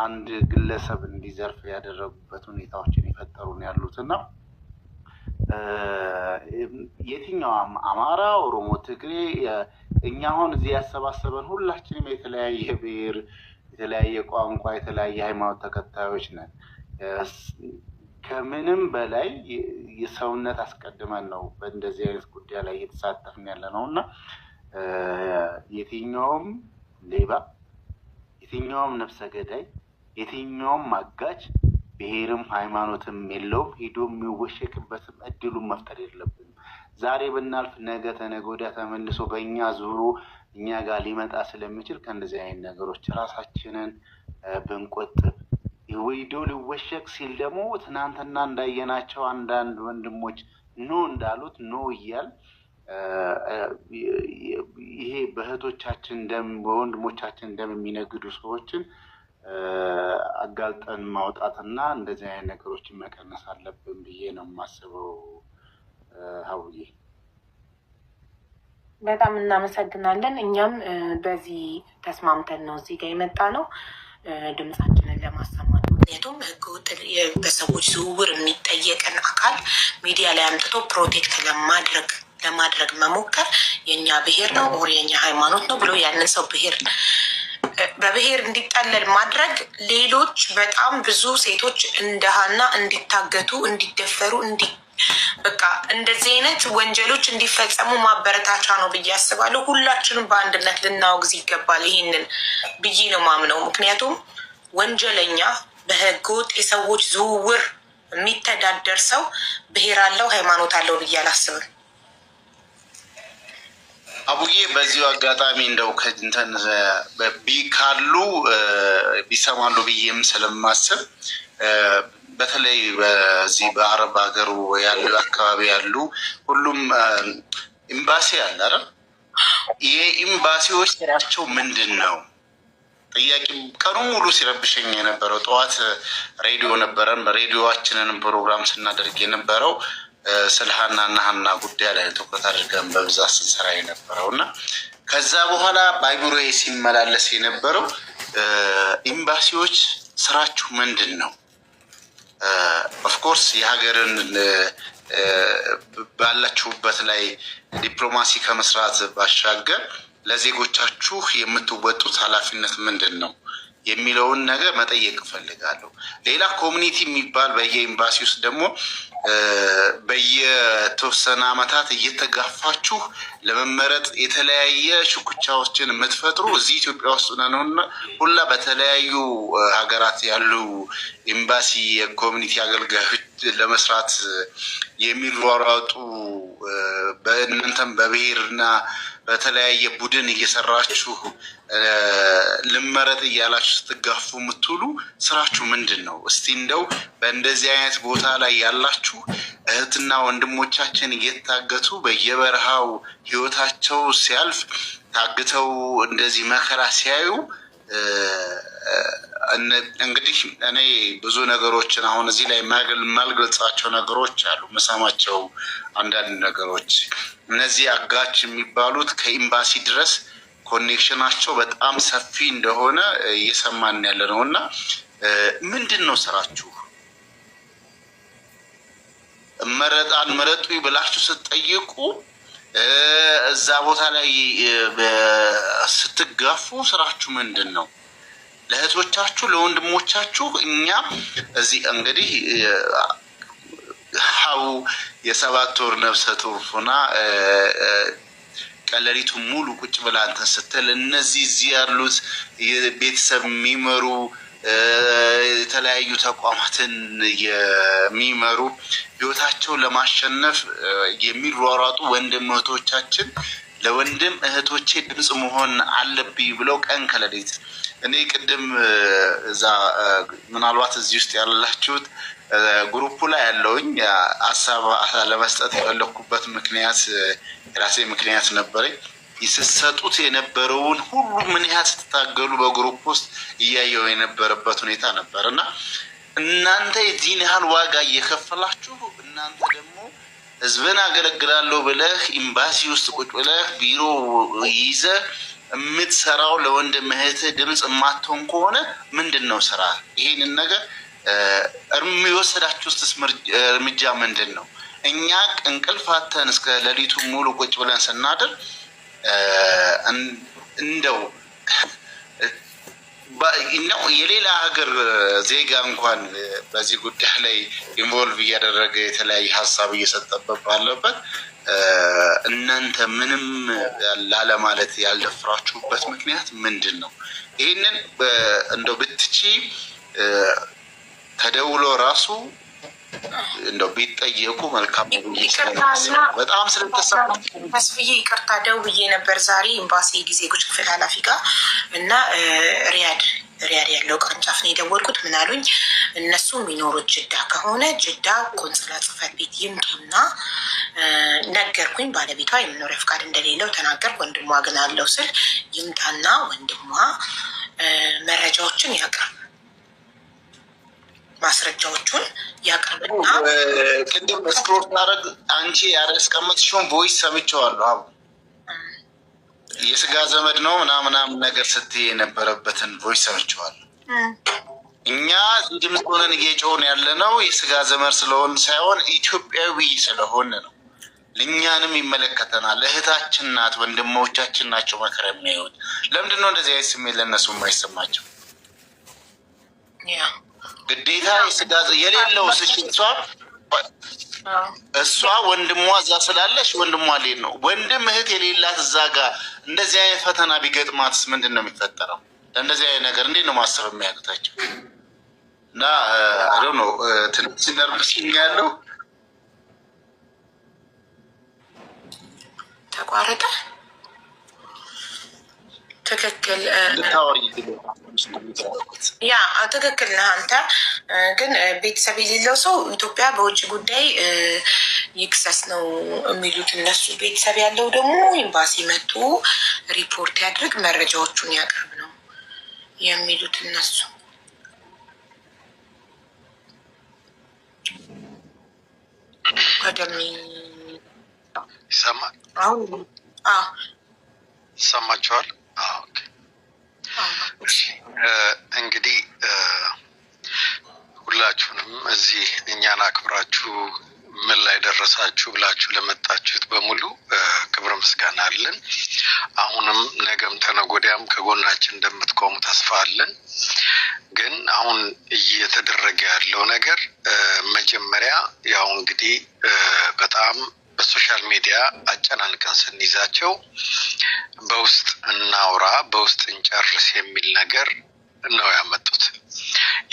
አንድ ግለሰብ እንዲዘርፍ ያደረጉበት ሁኔታዎችን የፈጠሩ ነው ያሉትና የትኛውም አማራ፣ ኦሮሞ፣ ትግሬ እኛ አሁን እዚህ ያሰባሰበን ሁላችንም የተለያየ ብሔር፣ የተለያየ ቋንቋ፣ የተለያየ ሃይማኖት ተከታዮች ነን። ከምንም በላይ የሰውነት አስቀድመን ነው በእንደዚህ አይነት ጉዳይ ላይ እየተሳተፍን ያለ ነው እና የትኛውም ሌባ፣ የትኛውም ነፍሰ ገዳይ፣ የትኛውም አጋጭ ብሔርም ሃይማኖትም የለውም። ሄዶ የሚወሸቅበትም እድሉን መፍጠር የለብንም። ዛሬ ብናልፍ ነገ ተነገ ወዲያ ተመልሶ በእኛ ዙሩ እኛ ጋር ሊመጣ ስለሚችል ከእንደዚህ አይነት ነገሮች ራሳችንን ብንቆጥብ፣ ሄዶ ሊወሸቅ ሲል ደግሞ ትናንትና እንዳየናቸው አንዳንድ ወንድሞች ኖ እንዳሉት ኖ እያል ይሄ በእህቶቻችን ደም በወንድሞቻችን ደም የሚነግዱ ሰዎችን አጋልጠን ማውጣትና እንደዚህ አይነት ነገሮችን መቀነስ አለብን ብዬ ነው የማስበው። ሀውዬ በጣም እናመሰግናለን። እኛም በዚህ ተስማምተን ነው እዚህ ጋር የመጣ ነው ድምጻችንን ለማሰማት። ምክንያቱም ህገወጥ በሰዎች ዝውውር የሚጠየቅን አካል ሚዲያ ላይ አምጥቶ ፕሮቴክት ለማድረግ መሞከር የእኛ ብሔር ነው ኦር የእኛ ሃይማኖት ነው ብሎ ያንን ሰው በብሔር እንዲጠለል ማድረግ ሌሎች በጣም ብዙ ሴቶች እንደሃና እንዲታገቱ፣ እንዲደፈሩ፣ በቃ እንደዚህ አይነት ወንጀሎች እንዲፈጸሙ ማበረታቻ ነው ብዬ አስባለሁ። ሁላችንም በአንድነት ልናወግዝ ይገባል ይህንን ብዬ ነው ማምነው። ምክንያቱም ወንጀለኛ በህገወጥ የሰዎች ዝውውር የሚተዳደር ሰው ብሔር አለው ሃይማኖት አለው ብዬ አላስብም። አቡዬ በዚሁ አጋጣሚ እንደው ከእንትን ካሉ ቢሰማሉ ብዬም ስለማስብ በተለይ በዚህ በአረብ ሀገሩ ያሉ አካባቢ ያሉ ሁሉም ኤምባሲ አለ አይደል? ይሄ ኤምባሲዎች ስራቸው ምንድን ነው? ጥያቄ ቀኑ ሙሉ ሲረብሸኝ የነበረው ጠዋት ሬዲዮ ነበረን፣ በሬዲዮአችንን ፕሮግራም ስናደርግ የነበረው ስለ ሀናና ሀና ጉዳይ ላይ ትኩረት አድርገን በብዛት ስንሰራ የነበረው እና ከዛ በኋላ በአይምሮዬ ሲመላለስ የነበረው ኤምባሲዎች ስራችሁ ምንድን ነው? ኦፍኮርስ የሀገርን ባላችሁበት ላይ ዲፕሎማሲ ከመስራት ባሻገር ለዜጎቻችሁ የምትወጡት ኃላፊነት ምንድን ነው የሚለውን ነገር መጠየቅ እፈልጋለሁ። ሌላ ኮሚኒቲ የሚባል በየኤምባሲ ውስጥ ደግሞ በየተወሰነ ዓመታት እየተጋፋችሁ ለመመረጥ የተለያየ ሽኩቻዎችን የምትፈጥሩ እዚህ ኢትዮጵያ ውስጥ ነውና ሁላ በተለያዩ ሀገራት ያሉ ኤምባሲ የኮሚኒቲ አገልጋዮች ለመስራት የሚሯሯጡ በእናንተም በብሔርና በተለያየ ቡድን እየሰራችሁ ልመረጥ እያላችሁ ስትጋፉ የምትውሉ ስራችሁ ምንድን ነው? እስቲ እንደው በእንደዚህ አይነት ቦታ ላይ ያላችሁ እህትና ወንድሞቻችን እየታገቱ በየበረሃው ህይወታቸው ሲያልፍ ታግተው እንደዚህ መከራ ሲያዩ እንግዲህ እኔ ብዙ ነገሮችን አሁን እዚህ ላይ የማልገልጻቸው ነገሮች አሉ፣ መሰማቸው አንዳንድ ነገሮች። እነዚህ አጋች የሚባሉት ከኤምባሲ ድረስ ኮኔክሽናቸው በጣም ሰፊ እንደሆነ እየሰማን ያለ ነው እና ምንድን ነው ስራችሁ? አልመረጡኝ ብላችሁ ስትጠይቁ እዛ ቦታ ላይ ስትጋፉ ስራችሁ ምንድን ነው? ለእህቶቻችሁ ለወንድሞቻችሁ እኛ እዚህ እንግዲህ ሀው የ7 ወር ነፍሰ ጡር ሆና ቀለሪቱ ሙሉ ቁጭ ብላ እንትን ስትል እነዚህ እዚህ ያሉት ቤተሰብ የሚመሩ የተለያዩ ተቋማትን የሚመሩ ህይወታቸውን ለማሸነፍ የሚሯሯጡ ወንድም እህቶቻችን ለወንድም እህቶቼ ድምፅ መሆን አለብኝ ብለው ቀን ከሌሊት እኔ ቅድም እዛ ምናልባት እዚህ ውስጥ ያላችሁት ግሩፑ ላይ ያለውኝ ሀሳብ ለመስጠት የፈለኩበት ምክንያት የራሴ ምክንያት ነበረኝ። ይሰጡት የነበረውን ሁሉ ምን ያህል ስትታገሉ በግሩፕ ውስጥ እያየው የነበረበት ሁኔታ ነበር እና እናንተ የዚህን ያህል ዋጋ እየከፈላችሁ እናንተ ደግሞ ህዝብን አገለግላለሁ ብለህ ኤምባሲ ውስጥ ቁጭ ብለህ ቢሮ ይዘህ የምትሰራው ለወንድም እህትህ ድምፅ የማትሆን ከሆነ ምንድን ነው ስራ? ይሄንን ነገር የሚወሰዳችሁስ እርምጃ ምንድን ነው? እኛ እንቅልፋተን እስከ ሌሊቱ ሙሉ ቁጭ ብለን ስናድር እንደው የሌላ ሀገር ዜጋ እንኳን በዚህ ጉዳይ ላይ ኢንቮልቭ እያደረገ የተለያየ ሀሳብ እየሰጠበት ባለበት እናንተ ምንም ላለማለት ያልደፍራችሁበት ምክንያት ምንድን ነው? ይህንን እንደው ብትቺ ተደውሎ ራሱ እንደው ቢጠየቁ መልካም። በጣም ስለተሰማ ተስፍዬ ይቅርታ ደውዬ ነበር ዛሬ ኤምባሲ ዜጎች ክፍል ኃላፊ ጋር እና ሪያድ ያለው ቅርንጫፍ ነው የደወልኩት። ምን አሉኝ? እነሱ የሚኖሩት ጅዳ ከሆነ ጅዳ ቆንስላ ጽሕፈት ቤት ይምጡና ነገርኩኝ። ባለቤቷ የመኖሪያ ፍቃድ እንደሌለው ተናገርኩ። ወንድሟ ግን አለው ስል ይምጣና ወንድሟ መረጃዎችን ያቅርብ፣ ማስረጃዎቹን ያቅርብና ቅድም ስክሮል ማድረግ አንቺ ያስቀመጥሽውን ቮይስ ሰምቼዋለሁ። አቡ የስጋ ዘመድ ነው ምናምን ነገር ስትይ የነበረበትን ቮይስ ሰምቼዋለሁ። እኛ ድምፅ ሆነን እየጮህን ያለ ነው የስጋ ዘመድ ስለሆን ሳይሆን ኢትዮጵያዊ ስለሆን ነው። ለእኛንም ይመለከተናል። እህታችን ናት፣ ወንድሞቻችን ናቸው መከራ የሚያዩት። ለምንድን ነው እንደዚህ አይነት ስሜት ለእነሱ የማይሰማቸው? ግዴታ የስጋ የሌለው እሷ ወንድሟ እዛ ስላለሽ ወንድሟ ሌል ነው። ወንድም እህት የሌላት እዛ ጋር እንደዚህ አይነት ፈተና ቢገጥማትስ ምንድን ነው የሚፈጠረው? ለእንደዚህ አይነት ነገር እንዴት ነው ማሰብ የሚያቅታቸው? እና አዶ ነው ትንሽ ነርቭሲኝ ያለው ተቋረጠ። ትክክል ያ ትክክል ነህ አንተ። ግን ቤተሰብ የሌለው ሰው ኢትዮጵያ በውጭ ጉዳይ ይክሰስ ነው የሚሉት እነሱ። ቤተሰብ ያለው ደግሞ ኤምባሲ መጥቶ ሪፖርት ያድርግ፣ መረጃዎቹን ያቅርብ ነው የሚሉት እነሱ። ቀደም ይሰማል? አሁን ይሰማችኋል? እንግዲህ ሁላችሁንም እዚህ እኛን አክብራችሁ ምን ላይ ደረሳችሁ ብላችሁ ለመጣችሁት በሙሉ ክብር ምስጋና አለን። አሁንም ነገም ተነጎዳያም ከጎናችን እንደምትቆሙ ተስፋ አለን። ግን አሁን እየተደረገ ያለው ነገር መጀመሪያ ያው እንግዲህ በጣም በሶሻል ሚዲያ አጨናንቀን ስንይዛቸው በውስጥ እናውራ በውስጥ እንጨርስ የሚል ነገር ነው ያመጡት።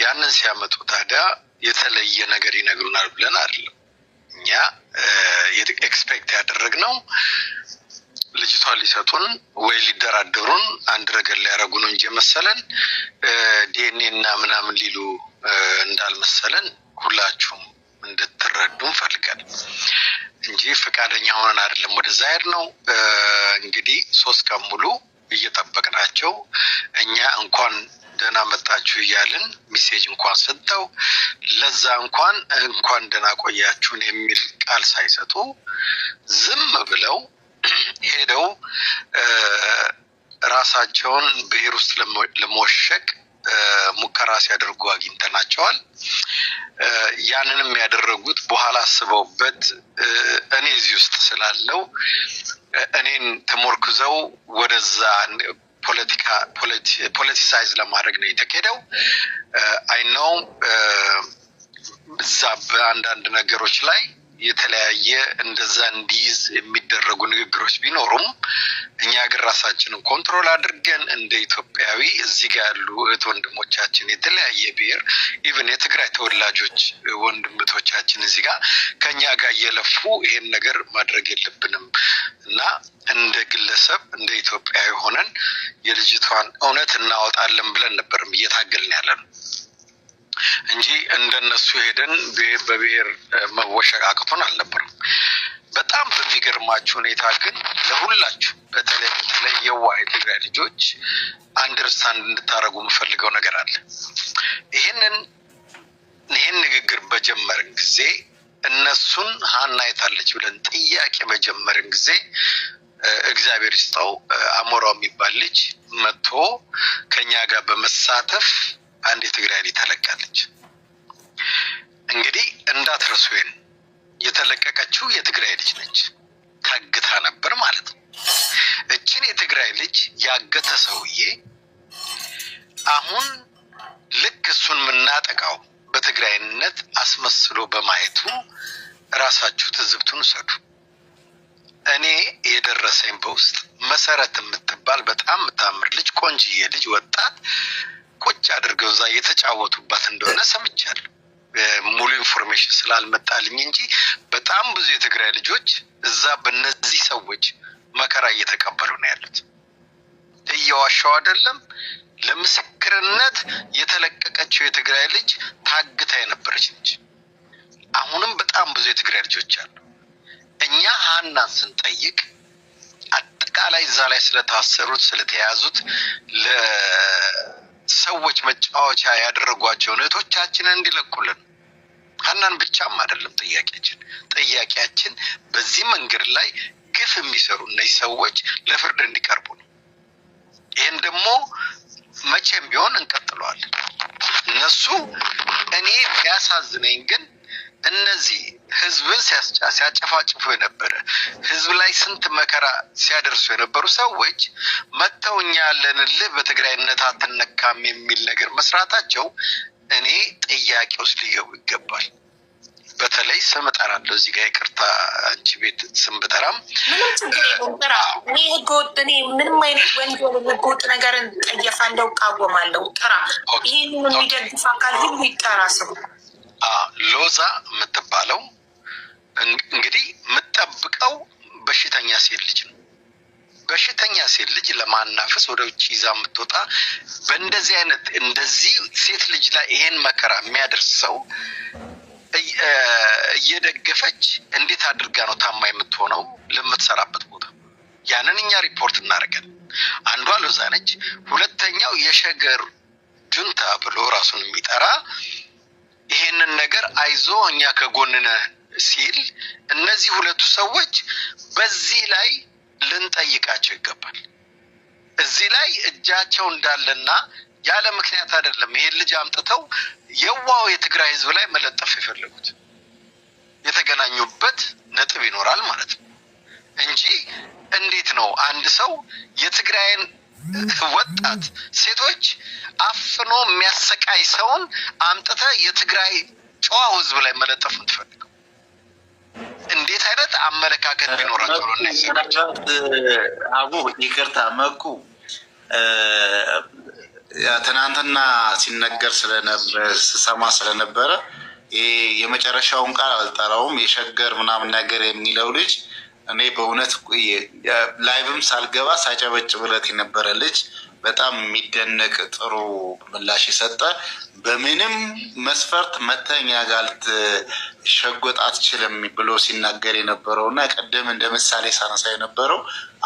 ያንን ሲያመጡ ታዲያ የተለየ ነገር ይነግሩናል ብለን አይደለም እኛ ኤክስፔክት ያደረግነው። ልጅቷን ሊሰጡን ወይ ሊደራደሩን አንድ ነገር ሊያረጉን እንጂ መሰለን ዲኤንኤ እና ምናምን ሊሉ እንዳልመሰለን ሁላችሁም እንድትረዱ እንፈልጋለን እንጂ ፈቃደኛ ሆነን አይደለም ወደዛ ሄድነው። እንግዲህ 3 ቀን ሙሉ እየጠበቅናቸው እኛ እንኳን ደህና መጣችሁ እያልን ሜሴጅ እንኳን ሰጥተው ለዛ እንኳን ደህና ቆያችሁን የሚል ቃል ሳይሰጡ ዝም ብለው ሄደው ራሳቸውን ብሔር ውስጥ ለመወሸቅ ሙከራ ሲያደርጉ አግኝተናቸዋል። ያንንም ያደረጉት በኋላ አስበውበት እኔ እዚህ ውስጥ ስላለው እኔን ተሞርክዘው ወደዛ ፖለቲሳይዝ ለማድረግ ነው የተካሄደው። አይ ነው እዛ በአንዳንድ ነገሮች ላይ የተለያየ እንደዛ እንዲይዝ የሚደረጉ ንግግሮች ቢኖሩም እኛ ግን ራሳችንን ኮንትሮል አድርገን እንደ ኢትዮጵያዊ እዚህ ጋር ያሉ እህት ወንድሞቻችን የተለያየ ብሔር ኢቭን የትግራይ ተወላጆች ወንድምቶቻችን እዚህ ጋር ከኛ ጋር እየለፉ ይሄን ነገር ማድረግ የለብንም እና እንደ ግለሰብ እንደ ኢትዮጵያዊ ሆነን የልጅቷን እውነት እናወጣለን ብለን ነበርም እየታገልን ያለን እንጂ እንደነሱ ሄደን በብሔር መወሸቅ አቅቶን አልነበረም። በጣም በሚገርማችሁ ሁኔታ ግን ለሁላችሁ በተለይ የዋህ የትግራይ ልጆች አንደርስታንድ እንድታረጉ የምፈልገው ነገር አለ። ይሄን ንግግር በጀመርን ጊዜ እነሱን ሀና የታለች ብለን ጥያቄ በጀመርን ጊዜ እግዚአብሔር ይስጠው አሞራው የሚባል ልጅ መጥቶ ከኛ ጋር በመሳተፍ አንድ የትግራይ ልጅ ተለቃለች። እንግዲህ እንዳትረሱን የተለቀቀችው የትግራይ ልጅ ነች። ታግታ ነበር ማለት ነው። እችን የትግራይ ልጅ ያገተ ሰውዬ አሁን ልክ እሱን የምናጠቃው በትግራይነት አስመስሎ በማየቱ ራሳችሁ ትዝብቱን ውሰዱ። እኔ የደረሰኝ በውስጥ መሰረት የምትባል በጣም የምታምር ልጅ ቆንጅዬ ልጅ ወጣት ቁጭ አድርገው እዛ የተጫወቱባት እንደሆነ ሰምቻለሁ። ሙሉ ኢንፎርሜሽን ስላልመጣልኝ እንጂ በጣም ብዙ የትግራይ ልጆች እዛ በእነዚህ ሰዎች መከራ እየተቀበሉ ነው ያሉት። እየዋሻው አይደለም። ለምስክርነት የተለቀቀችው የትግራይ ልጅ ታግታ የነበረች ልጅ። አሁንም በጣም ብዙ የትግራይ ልጆች አሉ። እኛ ሀናን ስንጠይቅ አጠቃላይ እዛ ላይ ስለታሰሩት ስለተያዙት ለሰዎች መጫወቻ ያደረጓቸውን እህቶቻችንን እንዲለቁልን ሀናን ብቻም አይደለም ጥያቄያችን በዚህ መንገድ ላይ ግፍ የሚሰሩ እነዚህ ሰዎች ለፍርድ እንዲቀርቡ ነው። ይህን ደግሞ መቼም ቢሆን እንቀጥለዋለን። እነሱ እኔ የሚያሳዝነኝ ግን እነዚህ ህዝብን ሲያጨፋጭፉ የነበረ ህዝብ ላይ ስንት መከራ ሲያደርሱ የነበሩ ሰዎች መጥተው እኛ ያለንልህ በትግራይነት አትነካም የሚል ነገር መስራታቸው እኔ ጥያቄ ውስጥ ሊገቡ ይገባል። በተለይ ስም እጠራለሁ እዚህ ጋር ይቅርታ፣ አንቺ ቤት ስም ብጠራም ምንም አይነት ወንጀል ህገወጥ ነገርን ጠየፋለሁ፣ እቃወማለሁ። ጥራ፣ ይህን የሚደግፍ አካል ሁሉ ይጠራ ስሙ። ሎዛ የምትባለው እንግዲህ የምጠብቀው በሽተኛ ሴት ልጅ ነው። በሽተኛ ሴት ልጅ ለማናፈስ ወደ ውጭ ይዛ የምትወጣ በእንደዚህ አይነት እንደዚህ ሴት ልጅ ላይ ይሄን መከራ የሚያደርስ ሰው እየደገፈች እንዴት አድርጋ ነው ታማ የምትሆነው ለምትሰራበት ቦታ? ያንን እኛ ሪፖርት እናደርጋለን። አንዷ ሎዛ ነች። ሁለተኛው የሸገር ጁንታ ብሎ ራሱን የሚጠራ ይሄንን ነገር አይዞ እኛ ከጎንነ ሲል እነዚህ ሁለቱ ሰዎች በዚህ ላይ ልንጠይቃቸው ይገባል። እዚህ ላይ እጃቸው እንዳለና ያለ ምክንያት አይደለም ይሄን ልጅ አምጥተው የዋው የትግራይ ህዝብ ላይ መለጠፍ የፈለጉት የተገናኙበት ነጥብ ይኖራል ማለት ነው እንጂ እንዴት ነው አንድ ሰው የትግራይን ወጣት ሴቶች አፍኖ የሚያሰቃይ ሰውን አምጥተ የትግራይ ጨዋ ህዝብ ላይ መለጠፍ የምትፈልገው? እንዴት አይነት አመለካከት ቢኖራቸው ነው እነዚህ ሰዎች? አቡ ይቅርታ መኩ ትናንትና ሲነገር ስሰማ ስለነበረ የመጨረሻውን ቃል አልጠራውም። የሸገር ምናምን ነገር የሚለው ልጅ እኔ በእውነት ላይቭም ሳልገባ ሳጨበጭብለት የነበረ ልጅ በጣም የሚደነቅ ጥሩ ምላሽ የሰጠ በምንም መስፈርት መተኛ ጋር ልትሸጎጥ አትችልም ብሎ ሲናገር የነበረው እና ቀደም እንደ ምሳሌ ሳነሳ የነበረው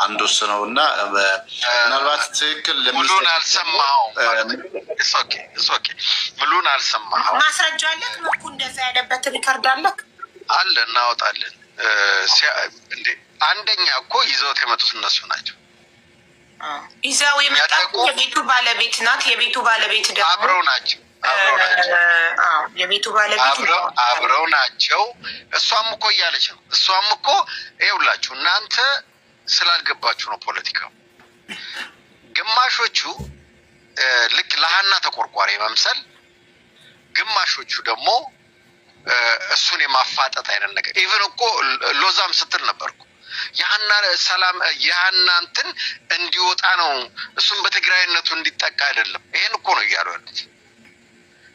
አንዱ እሱ ነው እና ምናልባት ትክክል ሙሉን አልሰማኸውም። ሙሉን አልሰማኸውም። ማስረጃ አለክ? መኩ እንደዛ ያለበት ሪከርድ አለክ? አለ፣ እናወጣለን። አንደኛ እኮ ይዘውት የመጡት እነሱ ናቸው። ይዘው የመጣት የቤቱ ባለቤት ናት። የቤቱ ባለቤት ደግሞ አብረው ናቸው። የቤቱ ባለቤት አብረው ናቸው። እሷም እኮ እያለች ነው። እሷም እኮ ይኸውላችሁ እናንተ ስላልገባችሁ ነው ፖለቲካው። ግማሾቹ ልክ ለሀና ተቆርቋሪ መምሰል፣ ግማሾቹ ደግሞ እሱን የማፋጠጥ አይነት ነገር። ኢቭን እኮ ሎዛም ስትል ነበርኩ የሀና ሰላም የሀና እንትን እንዲወጣ ነው፣ እሱም በትግራይነቱ እንዲጠቃ አይደለም። ይሄን እኮ ነው እያሉ ያሉት።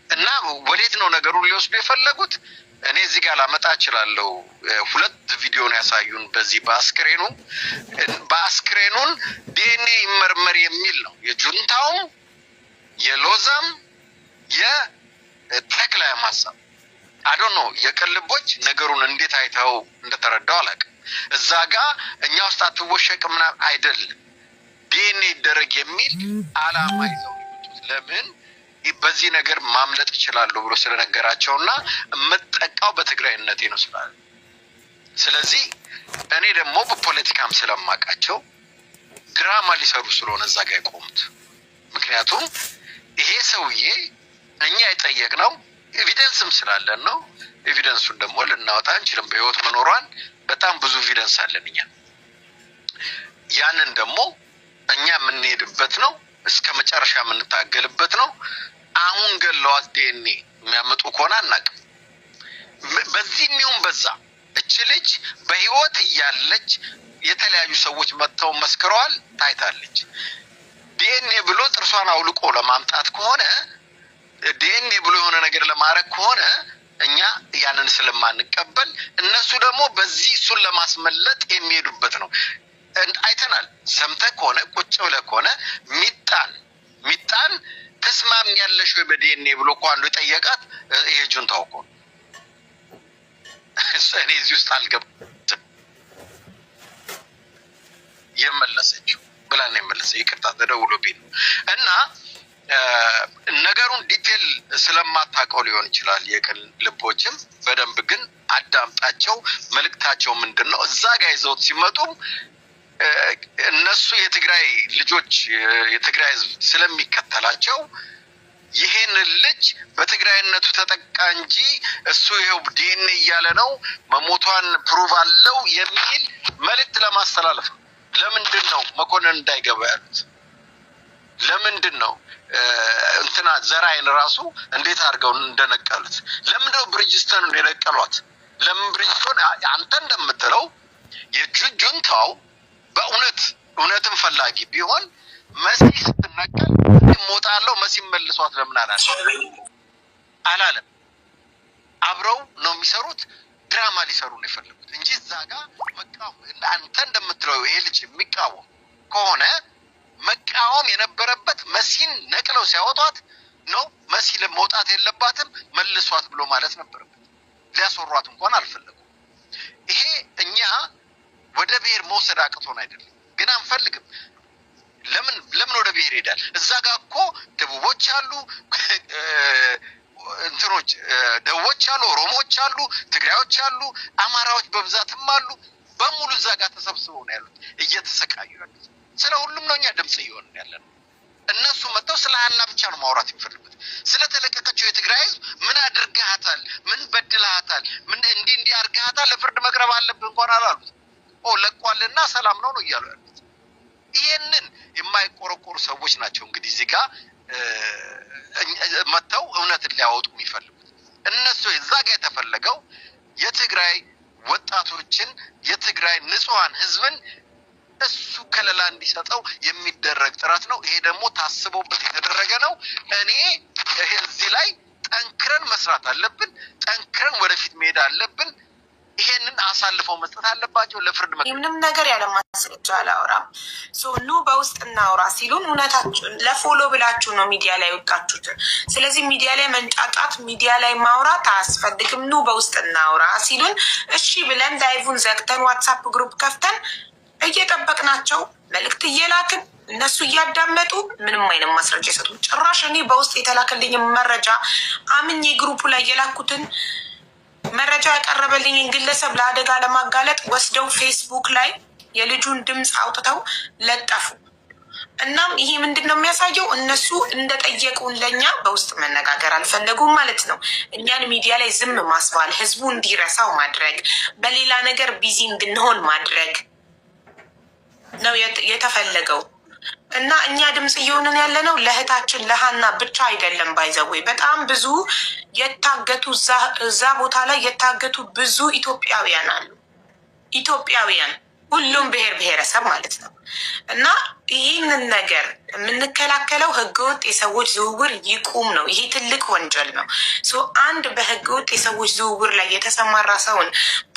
እና ወዴት ነው ነገሩን ሊወስዱ የፈለጉት? እኔ እዚህ ጋር ላመጣ እችላለሁ። ሁለት ቪዲዮን ያሳዩን። በዚህ በአስክሬኑን ዲኤንኤ ይመርመር የሚል ነው። የጁንታውም የሎዛም የተክላይ ሀሳብ አዶኖ የቅልቦች ነገሩን እንዴት አይተው እንደተረዳው አላውቅም። እዛ ጋር እኛ ውስጥ አትወሸቅ ምናምን አይደለም፣ ዲኤንኤ ይደረግ የሚል አላማ ይዘው ለምን በዚህ ነገር ማምለጥ ይችላሉ ብሎ ስለነገራቸውና የምጠቃው በትግራይነቴ ነው ስላለ ስለዚህ እኔ ደግሞ በፖለቲካም ስለማውቃቸው ድራማ ሊሰሩ ስለሆነ እዛ ጋር የቆሙት። ምክንያቱም ይሄ ሰውዬ እኛ የጠየቅነው ኤቪደንስም ስላለን ነው። ኤቪደንሱን ደግሞ ልናወጣ አንችልም። በህይወት መኖሯን በጣም ብዙ ኤቪደንስ አለን እኛ። ያንን ደግሞ እኛ የምንሄድበት ነው፣ እስከ መጨረሻ የምንታገልበት ነው። አሁን ገለዋት ዲኤንኤ የሚያመጡ ከሆነ አናውቅም። በዚህ የሚሆን በዛ እች ልጅ በህይወት እያለች የተለያዩ ሰዎች መጥተው መስክረዋል፣ ታይታለች። ዲኤንኤ ብሎ ጥርሷን አውልቆ ለማምጣት ከሆነ ዲኤንኤ ብሎ የሆነ ነገር ለማድረግ ከሆነ እኛ ያንን ስለማንቀበል እነሱ ደግሞ በዚህ እሱን ለማስመለጥ የሚሄዱበት ነው። አይተናል። ሰምተህ ከሆነ ቁጭ ብለህ ከሆነ ሚጣን ተስማሚያለሽ ወይ በዲኤንኤ ብሎ እኮ አንዱ የጠየቃት ይሄ ጁንታው እኮ እኔ እዚህ ውስጥ አልገባም የመለሰችው ብላ ነው የመለሰ። ይቅርታ ተደውሎብኝ ነው እና ነገሩን ዲቴል ስለማታውቀው ሊሆን ይችላል። የቅን ልቦችም በደንብ ግን አዳምጣቸው። መልእክታቸው ምንድን ነው? እዛ ጋር ይዘውት ሲመጡ እነሱ የትግራይ ልጆች የትግራይ ህዝብ ስለሚከተላቸው ይሄን ልጅ በትግራይነቱ ተጠቃ እንጂ እሱ ይሄው ዲኤንኤ እያለ ነው መሞቷን ፕሩቭ አለው የሚል መልእክት ለማስተላለፍ ነው። ለምንድን ነው መኮንን እንዳይገባ ያሉት? ለምንድን ነው እንትና ዘራይን ራሱ እንዴት አድርገው እንደነቀሉት? ለምንድን ነው ብሪጅስተን እንደነቀሏት? ለምን ብሪጅስተን አንተ እንደምትለው የጁንታው በእውነትም ፈላጊ ቢሆን መሲ ስትነቀል ሞታለው መሲ መልሷት ለምን አላለም? አብረው ነው የሚሰሩት። ድራማ ሊሰሩ ነው የፈለጉት እንጂ እዛ ጋር መቃወም አንተ እንደምትለው ይሄ ልጅ የሚቃወም ከሆነ መቃወም የነበረበት መሲን ነቅለው ሲያወጧት ነው። መሲ ለመውጣት የለባትም መልሷት ብሎ ማለት ነበረበት። ሊያስወሯት እንኳን አልፈለጉም። ይሄ እኛ ወደ ብሔር መውሰድ አቅቶን አይደለም፣ ግን አንፈልግም። ለምን ወደ ብሔር ይሄዳል? እዛ ጋር እኮ ደቡቦች አሉ፣ እንትኖች ደቡቦች አሉ፣ ኦሮሞዎች አሉ፣ ትግራዮች አሉ፣ አማራዎች በብዛትም አሉ። በሙሉ እዛ ጋር ተሰብስበው ነው ያሉት፣ እየተሰቃዩ ያሉት። ስለ ሁሉም ነው እኛ ድምጽ እየሆንን ያለን። እነሱ መጥተው ስለ ሀና ብቻ ነው ማውራት የሚፈልጉት። ስለተለቀቀችው የትግራይ ህዝብ ምን አድርገሃታል፣ ምን በድለሃታል፣ ምን እንዲህ አድርገሃታል፣ ለፍርድ መቅረብ አለብህ እንኳን አላሉት። ለቋልና ሰላም ነው እያሉ ያሉት። ይሄንን የማይቆረቆሩ ሰዎች ናቸው እንግዲህ እዚህ ጋር መጥተው እውነትን ሊያወጡ የሚፈልጉት። እነሱ እዛ ጋር የተፈለገው የትግራይ ወጣቶችን የትግራይ ንጹሃን ህዝብን እሱ ከለላ እንዲሰጠው የሚደረግ ጥረት ነው። ይሄ ደግሞ ታስቦበት የተደረገ ነው። እኔ እዚህ ላይ ጠንክረን መስራት አለብን። ጠንክረን ወደፊት መሄድ አለብን። ይሄንን አሳልፈው መስጠት አለባቸው ለፍርድ። ምንም ነገር ያለ ማስረጃ አላወራም። ኑ በውስጥ እናውራ ሲሉን እውነታችሁን ለፎሎ ብላችሁ ነው ሚዲያ ላይ ወጣችሁት። ስለዚህ ሚዲያ ላይ መንጫጫት፣ ሚዲያ ላይ ማውራት አያስፈልግም። ኑ በውስጥ እናውራ ሲሉን እሺ ብለን ላይቭን ዘግተን ዋትሳፕ ግሩፕ ከፍተን እየጠበቅናቸው መልእክት እየላክን እነሱ እያዳመጡ ምንም አይነት ማስረጃ ይሰጡ። ጭራሽ እኔ በውስጥ የተላከልኝ መረጃ አምኜ ግሩፑ ላይ የላኩትን መረጃ ያቀረበልኝን ግለሰብ ለአደጋ ለማጋለጥ ወስደው ፌስቡክ ላይ የልጁን ድምፅ አውጥተው ለጠፉ። እናም ይሄ ምንድን ነው የሚያሳየው? እነሱ እንደጠየቁን ለእኛ በውስጥ መነጋገር አልፈለጉም ማለት ነው። እኛን ሚዲያ ላይ ዝም ማስባል፣ ህዝቡ እንዲረሳው ማድረግ፣ በሌላ ነገር ቢዚ እንድንሆን ማድረግ ነው የተፈለገው። እና እኛ ድምፅ እየሆንን ያለ ነው ለእህታችን ለሀና ብቻ አይደለም። ባይዘዌ በጣም ብዙ የታገቱ እዛ ቦታ ላይ የታገቱ ብዙ ኢትዮጵያውያን አሉ። ኢትዮጵያውያን ሁሉም ብሔር ብሔረሰብ ማለት ነው። እና ይህንን ነገር የምንከላከለው ህገወጥ የሰዎች ዝውውር ይቁም ነው። ይሄ ትልቅ ወንጀል ነው። አንድ በህገወጥ የሰዎች ዝውውር ላይ የተሰማራ ሰውን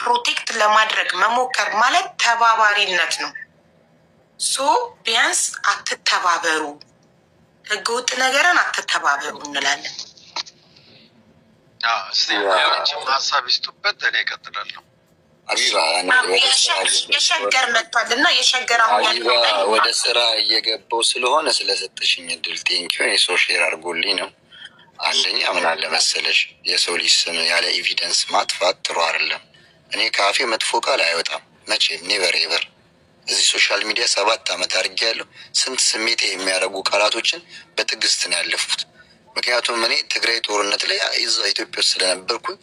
ፕሮቴክት ለማድረግ መሞከር ማለት ተባባሪነት ነው። ቢያንስ አትተባበሩ፣ ህገወጥ ነገርን አትተባበሩ እንላለን። ሀሳብ ይስጡበት። እኔ እቀጥላለሁ። የሸገር መጥቷል እና የሸገር አሁን ወደ ስራ እየገባው ስለሆነ ስለሰጠሽኝ እድል ቴንኪው። የሰው ሼር አድርጎልኝ ነው። አንደኛ ምን አለ መሰለሽ፣ የሰው ልጅ ስም ያለ ኤቪደንስ ማጥፋት ጥሩ አይደለም። እኔ ካፌ መጥፎ ቃል አይወጣም መቼም ኔቨር ኤቨር። እዚህ ሶሻል ሚዲያ 7 ዓመት አድርጌያለሁ። ስንት ስሜቴ የሚያደርጉ ቃላቶችን በትዕግስት ነው ያለፉት። ምክንያቱም እኔ ትግራይ ጦርነት ላይ እዛ ኢትዮጵያ ውስጥ ስለነበርኩኝ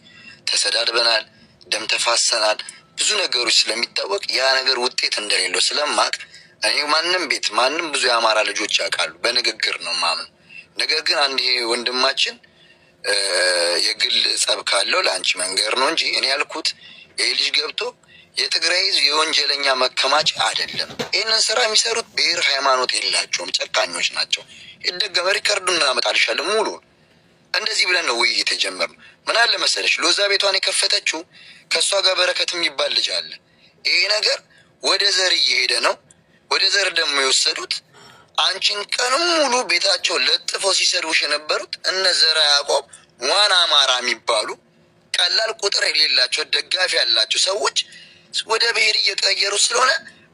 ተሰዳድበናል፣ ደም ተፋሰናል። ብዙ ነገሮች ስለሚታወቅ ያ ነገር ውጤት እንደሌለው ስለማቅ እኔ ማንም ቤት ማንም ብዙ የአማራ ልጆች ያውቃሉ፣ በንግግር ነው ማምን። ነገር ግን አንድ ወንድማችን የግል ጸብ ካለው ለአንቺ መንገር ነው እንጂ እኔ ያልኩት ይህ ልጅ ገብቶ የትግራይ ህዝብ የወንጀለኛ መከማች አይደለም። ይህንን ስራ የሚሰሩት ብሔር ሃይማኖት የላቸውም፣ ጨካኞች ናቸው። የደገመ ሪከርዱን እናመጣልሻለን ሙሉ። እንደዚህ ብለን ነው ውይይት የጀመርነው። ምን አለ መሰለሽ ሎዛ ቤቷን የከፈተችው ከእሷ ጋር በረከት የሚባል ልጅ አለ። ይሄ ነገር ወደ ዘር እየሄደ ነው። ወደ ዘር ደግሞ የወሰዱት አንቺን ቀንም ሙሉ ቤታቸው ለጥፈው ሲሰድቡሽ የነበሩት እነ ዘራ ያዕቆብ ዋና አማራ የሚባሉ ቀላል ቁጥር የሌላቸው ደጋፊ ያላቸው ሰዎች ወደ ብሔር እየቀየሩ ስለሆነ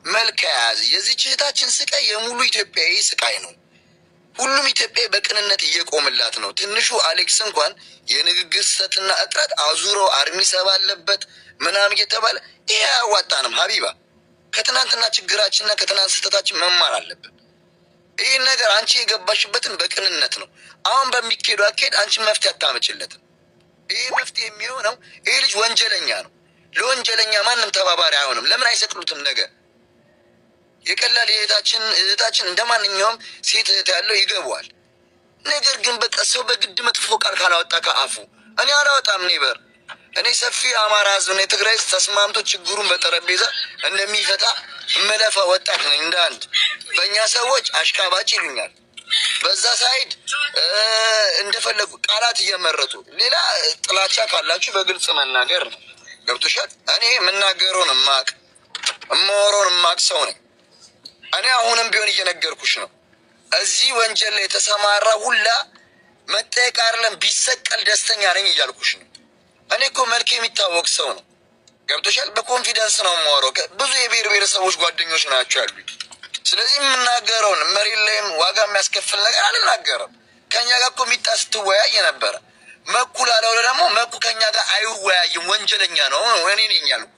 መልክ የያዝ የዚህች እህታችን ስቃይ የሙሉ ኢትዮጵያዊ ስቃይ ነው። ሁሉም ኢትዮጵያዊ በቅንነት እየቆምላት ነው። ትንሹ አሌክስ እንኳን የንግግር ስህተትና እጥረት አዙሮ አርሚ ሰብ አለበት ምናምን እየተባለ ይሄ አያዋጣንም። ሀቢባ ከትናንትና ችግራችንና ከትናንት ስህተታችን መማር አለብን። ይህን ነገር አንቺ የገባሽበትን በቅንነት ነው። አሁን በሚካሄዱ አካሄድ አንቺ መፍትሄ አታመጭለትም። ይህ መፍትሄ የሚሆነው ይህ ልጅ ወንጀለኛ ነው። ለወንጀለኛ ማንም ተባባሪ አይሆንም። ለምን አይሰቅሉትም? ነገር የቀላል እህታችን እንደ ማንኛውም ሴት እህት ያለው ይገባዋል። ነገር ግን በቃ ሰው በግድ መጥፎ ቃል ካላወጣ ከአፉ እኔ አላወጣም ኔበር። እኔ ሰፊ አማራ ህዝብ ነው የትግራይ ህዝብ ተስማምቶ ችግሩን በጠረጴዛ እንደሚፈታ መለፋ ወጣት ነኝ። እንደ አንድ በእኛ ሰዎች አሽቃባጭ ይሉኛል። በዛ ሳይድ እንደፈለጉ ቃላት እየመረጡ ሌላ ጥላቻ ካላችሁ በግልጽ መናገር ነው። ገብቶሻል? እኔ የምናገረውን ማቅ እማወራውን ማቅ ሰው ነኝ። እኔ አሁንም ቢሆን እየነገርኩሽ ነው። እዚህ ወንጀል ላይ የተሰማራ ሁላ መጠየቅ አይደለም ቢሰቀል ደስተኛ ነኝ እያልኩሽ ነው። እኔ እኮ መልክ የሚታወቅ ሰው ነው። ገብቶሻል? በኮንፊደንስ ነው የማወራው። ብዙ የብሔር ብሔረሰቦች ጓደኞች ናቸው ያሉኝ። ስለዚህ የምናገረውን መሬት ላይም ዋጋ የሚያስከፍል ነገር አልናገርም። ከኛ ጋር እኮ ሚጣ ስትወያይ ነበረ። መኩ ላለው ደግሞ መኩ ከኛ ጋር አይወያይም፣ ወንጀለኛ ነው። እኔ ነኝ ያልኩት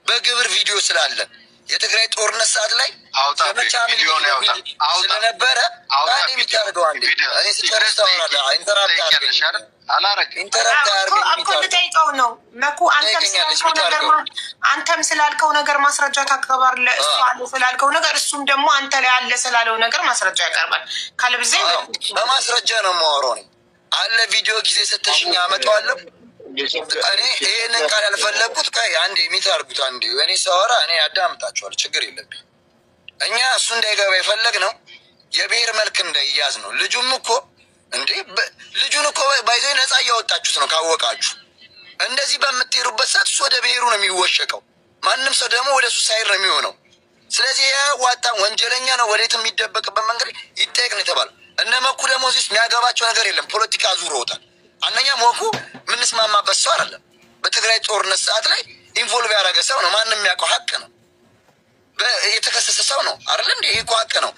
በግብር ቪዲዮ ስላለን የትግራይ ጦርነት ሰዓት ላይ ዘመቻ ስለነበረ አንድ የሚታረገው አንዴ እኔ ስጨርስ ታወራለህ። ኢንተራፕት ልጠይቀው ነው መኩ አንተም ስላልከው ነገር ማስረጃ ታቀርባለህ። እሱ አለ ስላልከው ነገር እሱም ደግሞ አንተ ላይ አለ ስላለው ነገር ማስረጃ ያቀርባል። ካለብዛ በማስረጃ ነው የማወራው ነኝ አለ ቪዲዮ ጊዜ ሰተሽኝ አመጣዋለሁ። እኔ ይህንን ቃል ያልፈለግኩት አንዴ የሚታርጉት አንዴ እኔ ሳወራ እኔ አዳምጣቸዋል፣ ችግር የለብኝ። እኛ እሱ እንዳይገባ የፈለግ ነው የብሔር መልክ እንዳይያዝ ነው። ልጁም እኮ እንዴ ልጁን እኮ ባይዘ ነፃ እያወጣችሁት ነው። ካወቃችሁ እንደዚህ በምትሄዱበት ሰዓት እሱ ወደ ብሔሩ ነው የሚወሸቀው። ማንም ሰው ደግሞ ወደ እሱ ሳይር ነው የሚሆነው። ስለዚህ ያዋጣም ወንጀለኛ ነው። ወዴት የሚደበቅበት መንገድ ይጠየቅ ነው የተባለው። እነ መኩ ደግሞ እዚህ ውስጥ የሚያገባቸው ነገር የለም። ፖለቲካ ዙሮታል። አንደኛ መኩ ምንስማማበት ሰው አይደለም። በትግራይ ጦርነት ሰዓት ላይ ኢንቮልቭ ያደረገ ሰው ነው። ማንም የሚያውቀው ሀቅ ነው። የተከሰሰ ሰው ነው አይደል እንዴ? ይሄ እኮ ሀቅ ነው።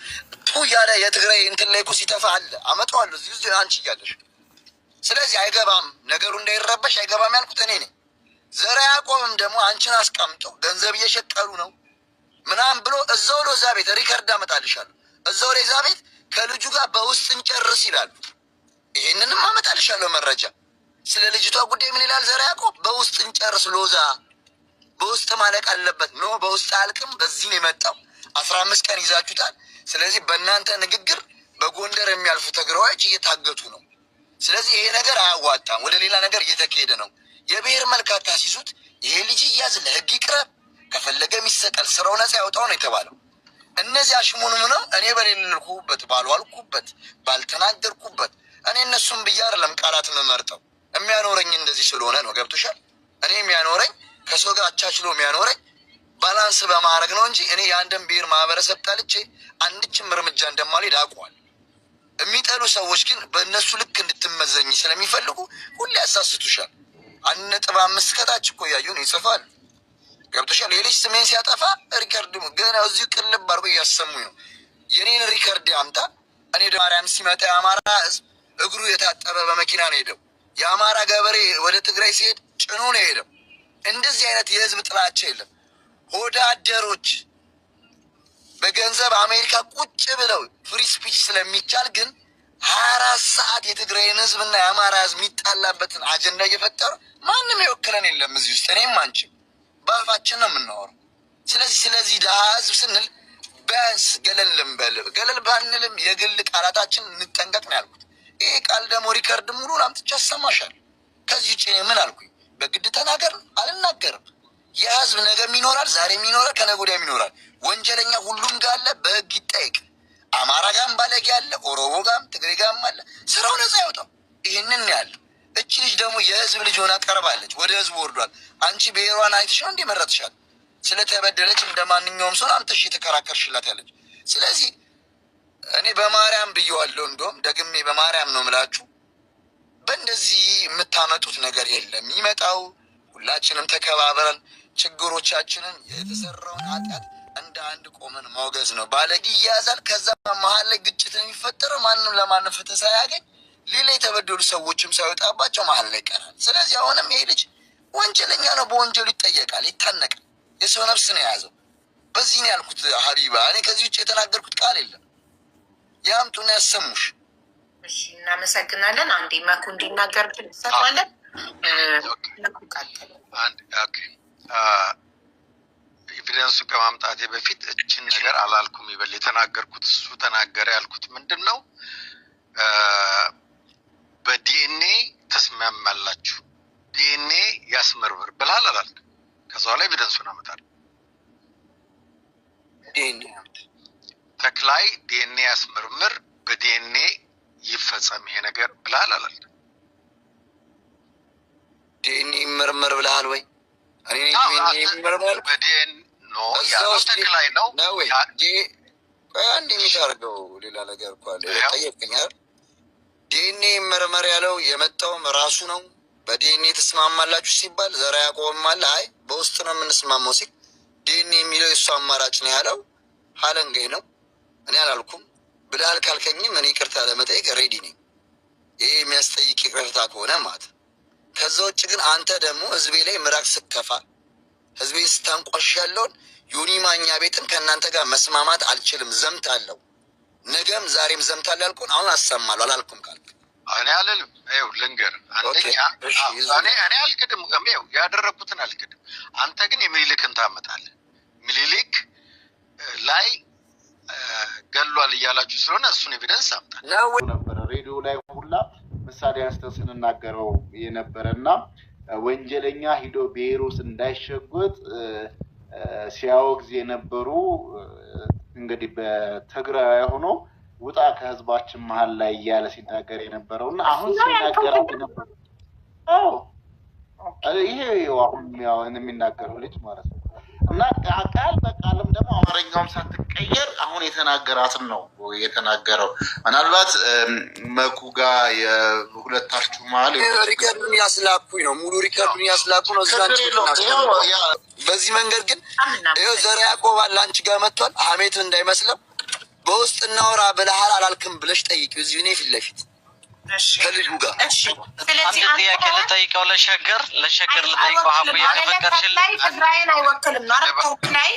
ያለ የትግራይ እንትን ላይ እኮ ሲተፋ አለ አመጣዋለሁ እዚህ አንቺ እያለሽ። ስለዚህ አይገባም፣ ነገሩ እንዳይረበሽ አይገባም ያልኩት እኔ ነኝ። ዘራ ያዕቆብም ደግሞ አንቺን አስቀምጦ ገንዘብ እየሸቀሉ ነው ምናምን ብሎ እዛው ሎዛ ቤት ሪከርድ አመጣልሻለሁ። እዛው ሎዛ ቤት ከልጁ ጋር በውስጥ እንጨርስ ይላሉ። ይህንንም አመጣልሻለሁ መረጃ። ስለ ልጅቷ ጉዳይ ምን ይላል ዘራ ያዕቆብ? በውስጥ እንጨርስ ሎዛ በውስጥ ማለቅ አለበት። ኖ በውስጥ አልቅም። በዚህ ነው የመጣው። 15 ቀን ይዛችሁታል። ስለዚህ በእናንተ ንግግር በጎንደር የሚያልፉ ትግራዮች እየታገቱ ነው። ስለዚህ ይሄ ነገር አያዋጣም። ወደ ሌላ ነገር እየተካሄደ ነው። የብሔር መልክ አታስይዙት። ይሄ ልጅ እያዝ ለህግ ይቅረብ፣ ከፈለገ የሚሰቀል፣ ስራው ነፃ ያውጣው ነው የተባለው። እነዚህ አሽሙንም ነው እኔ በሌልኩበት ባልዋልኩበት ባልተናገርኩበት እኔ እነሱም ብዬ አይደለም ቃላት የምመርጠው። የሚያኖረኝ እንደዚህ ስለሆነ ነው። ገብቶሻል? እኔ የሚያኖረኝ ከሰው ጋር አቻችሎ የሚያኖረኝ ባላንስ በማድረግ ነው እንጂ እኔ የአንድን ብሔር ማህበረሰብ ጠልቼ አንድችም እርምጃ እንደማልሄድ አውቀዋል። የሚጠሉ ሰዎች ግን በእነሱ ልክ እንድትመዘኝ ስለሚፈልጉ ሁሌ ያሳስቱሻል። 1.5 ከታች እኮ እያዩን ይጽፋል። ገብቶሻል? የልጅ ስሜን ሲያጠፋ ሪከርድ ገና እዚሁ ቅልብ አድርጎ እያሰሙኝ ነው። የኔን ሪከርድ አምጣ። እኔ ማርያም ሲመጣ የአማራ ህዝብ እግሩ የታጠበ በመኪና ነው ሄደው። የአማራ ገበሬ ወደ ትግራይ ሲሄድ ጭኑ ነው ሄደው። እንደዚህ አይነት የህዝብ ጥላቻ የለም። ሆዳ አደሮች በገንዘብ አሜሪካ ቁጭ ብለው ፍሪ ስፒች ስለሚቻል ግን 24 ሰዓት የትግራይን ህዝብና የአማራ ህዝብ የሚጣላበትን አጀንዳ እየፈጠሩ ማንም ይወክለን የለም እዚህ ውስጥ እኔም አንቺም በአፋችን ነው የምናወራው። ስለዚህ ድሀ ህዝብ ስንል ቢያንስ ገለል ልንበል፣ ገለል ባንልም የግል ቃላታችን እንጠንቀቅ ነው ያልኩት። ይሄ ቃል ደግሞ ሪከርድ ሙሉን አምጥቼ አሰማሻል። ከዚህ ውጭ ምን አልኩኝ? በግድ ተናገር አልናገርም። የህዝብ ነገም ይኖራል፣ ዛሬም ይኖራል፣ ከነገ ወዲያም ይኖራል። ወንጀለኛ ሁሉም ጋር አለ፣ በህግ ይጠየቅ። አማራ ጋም ባለጌ አለ፣ ኦሮሞ ጋም ትግሬ ጋም አለ። ስራው ነፃ ያወጣው። ይህንን ያለ እቺ ልጅ ደግሞ የህዝብ ልጅ ሆና ቀርባለች፣ ወደ ህዝቡ ወርዷል። አንቺ ብሔሯን አይተሽ ነው እንዲህ መረጥሻል። ስለተበደለች እንደ ማንኛውም ሰው አንተ እሺ ተከራከርሽላት ያለች። ስለዚህ እኔ በማርያም ብየዋለሁ፣ እንደውም ደግሜ በማርያም ነው ምላችሁ፣ በእንደዚህ የምታመጡት ነገር የለም። ይመጣው ሁላችንም ተከባብረን ችግሮቻችንን የተሰራውን ኃጢአት እንደ አንድ ቆመን ማውገዝ ነው። ባለጌ ይያዛል። ከዛ መሀል ላይ ግጭት የሚፈጠረው ማንም ለማንም ፍትህ ሳያገኝ ሌላ የተበደሉ ሰዎችም ሳይወጣባቸው መሀል ላይ ይቀራል። ስለዚህ አሁንም ይሄ ልጅ ወንጀለኛ ነው፣ በወንጀሉ ይጠየቃል፣ ይታነቃል። የሰው ነፍስ ነው የያዘው። በዚህ ነው ያልኩት ሀቢባ። እኔ ከዚህ ውጭ የተናገርኩት ቃል የለም። ያምጡና ያሰሙሽ። እሺ፣ እናመሰግናለን። አንዴ መኩ እንዲናገር ብንሰጥዋለን። መኩ ቀጥል። ኤቪደንሱ ከማምጣቴ በፊት እችን ነገር አላልኩም ይበል። የተናገርኩት እሱ ተናገረ ያልኩት ምንድን ነው? በዲኤንኤ ተስማማላችሁ፣ ዲኤንኤ ያስመርምር ብላል አላልክ? ከዛ ላይ ኤቪደንሱን አመጣለሁ። ተክላይ ዲኤንኤ ያስመርምር፣ በዲኤንኤ ይፈጸም ይሄ ነገር ብላል አላልክ? ዲኤንኤ ይመርመር ብለሃል ወይ? እኔ ዲኤንኤ ይመርመር በዲኤንኤ ነው ያው ተክላይ ነው ወይ? አንድ የሚታርገው ሌላ ነገር እኮ አለ። ጠየቅኝ አይደል? ዲኤንኤ ይመርመር ያለው የመጣውም ራሱ ነው። በዲኤንኤ ተስማማላችሁ ሲባል ዘራ ያዕቆብም አለ አይ በውስጥ ነው የምንስማማው ሲል ዲኤንኤ የሚለው የእሱ አማራጭ ነው ያለው። ሀለንገኝ ነው እኔ አላልኩም ብለሃል። ካልከኝም እኔ ይቅርታ ለመጠየቅ ሬዲ ነኝ። ይሄ የሚያስጠይቅ ይቅርታ ከሆነ ማለት። ከዛ ውጭ ግን አንተ ደግሞ ህዝቤ ላይ ምራቅ ስከፋ ህዝቤን ስታንቋሽ ያለውን ዮኒ ማኛ ቤትም ከእናንተ ጋር መስማማት አልችልም፣ ዘምታለሁ። ነገም ዛሬም ዘምታለሁ ያልኩን አሁን አሰማለሁ አላልኩም ካልክ እኔ አልልም። ይኸው ልንገር፣ አንደኛ እኔ አልክድም፣ ይኸው ያደረግኩትን አልክድም። አንተ ግን የሚኒልክን ታመጣለህ። ሚኒልክ ላይ ገሏል እያላችሁ ስለሆነ እሱን ኤቪደንስ አምጣ ነበረ። ሬዲዮ ላይ ሁላ ምሳሌ አንስተን ስንናገረው የነበረ እና ወንጀለኛ ሂዶ ብሔሩስ እንዳይሸጎጥ ሲያወግዝ የነበሩ እንግዲህ በትግራይ ሆኖ ውጣ ከህዝባችን መሀል ላይ እያለ ሲናገር የነበረው እና አሁን ሲናገራት የነበረው ይሄ አሁን የሚናገረው ልጅ ማለት ነው። እና ቃል በቃልም ደግሞ አማርኛውም ሳትቀየር አሁን የተናገራትን ነው የተናገረው። ምናልባት መኩ ጋር የሁለታችሁ መሀል ሪከርዱን ያስላኩኝ ነው፣ ሙሉ ሪከርዱን ያስላኩ ነው። በዚህ መንገድ ግን ይኸው ዘራ ያዕቆብ አለ አንቺ ጋር መጥቷል። ሀሜት እንዳይመስለው በውስጥ እናወራ ብለሃል አላልክም ብለሽ ጠይቂው እዚሁ እኔ ፊት ለፊት ከልጁ ጋር። አንድ ጥያቄ ልጠይቀው፣ ለሸገር ልጠይቀው። ሀቡ የተፈቀድሽልኝ ትግራይን አይወክልም ነው አይደል? ላይ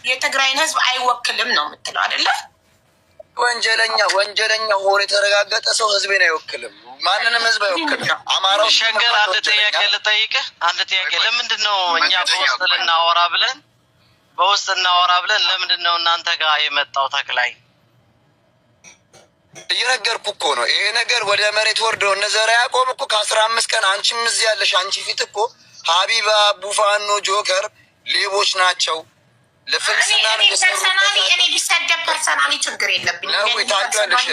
የትግራይን ህዝብ አይወክልም ነው የምትለው አይደለ? ወንጀለኛ ሆኖ የተረጋገጠ ሰው ህዝቤን አይወክልም፣ ማንንም ህዝብ አይወክልም። አማራው ሸገር አንድ ጥያቄ ልጠይቅህ። አንድ ጥያቄ ለምንድን ነው እኛ በውስጥ እናወራ ብለን ለምንድን ነው እናንተ ጋር የመጣው ተክላይ? እየነገርኩ እኮ ነው። ይሄ ነገር ወደ መሬት ወርዶ እነ ዘራ ያዕቆብ እኮ ከ15 ቀን አንቺም እዚህ ያለሽ አንቺ ፊት እኮ ሀቢባ ቡፋኖ ጆከር ሌቦች ናቸው ለፍልስና ነው ፐርሰናሊ እኔ ቢሰደብ ፐርሰናሊ ችግር የለብኝም። ነው ታውቂያለሽ።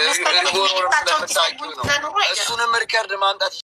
እሱንም ሪከርድ ማምጣት